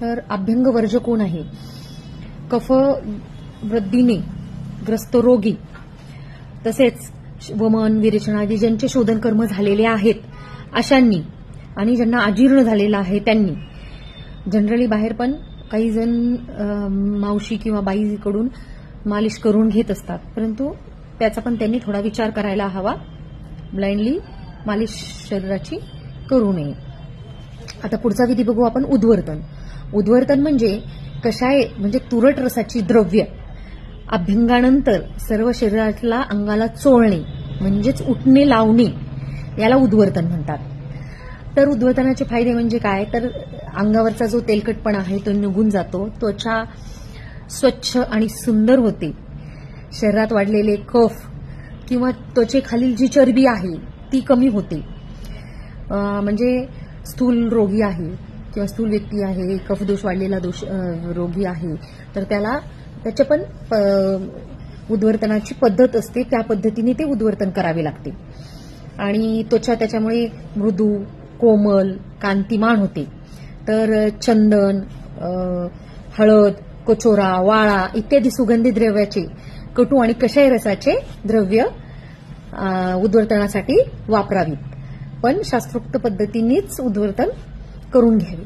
तर अभ्यंग वर्ज्य कोण आहे? कफ वृद्धीने ग्रस्त रोगी, तसेच वमन विरेचनादी ज्यांचे शोधन कर्म झालेले आहेत अशांनी, आणि ज्यांना अजीर्ण झालेला आहे त्यांनी. जनरली बाहेर पण काही जण मावशी किंवा बाईकडून मालिश करून घेत असतात, परंतु त्याचा पण त्यांनी थोडा विचार करायला हवा. ब्लाइंडली मालिश शरीराची करू नये. आता पुढचा विधी बघू आपण, उद्वर्तन. उद्वर्तन म्हणजे कषाय म्हणजे तुरट रसाची द्रव्य अभ्यंगानंतर सर्व शरीरातला अंगाला चोळणे म्हणजेच उठणे लावणे, याला उद्वर्तन म्हणतात. तर उद्वर्तनाचे फायदे म्हणजे काय? तर अंगावरचा जो तेलकटपणा आहे तो निघून जातो, त्वचा स्वच्छ आणि सुंदर होते, शरीरात वाढलेले कफ किंवा त्वचेखालील जी चरबी आहे ती कमी होते. म्हणजे स्थूल रोगी आहे किंवा स्थूल व्यक्ती आहे, कफदोष वाढलेला रोगी आहे, तर त्याचे पण उद्वर्तनाची पद्धत असते, त्या पद्धतीने ते उद्वर्तन करावे लागते. आणि त्वचा त्याच्यामुळे मृदू, कोमल, कांतिमान होते. तर चंदन, हळद, कचोरा, वाळा इत्यादी सुगंधी द्रव्याचे, कटू आणि कषाय रसाचे द्रव्य उद्वर्तनासाठी वापरावीत, पण शास्त्रोक्त पद्धतीनेच उद्वर्तन करून घ्यावे.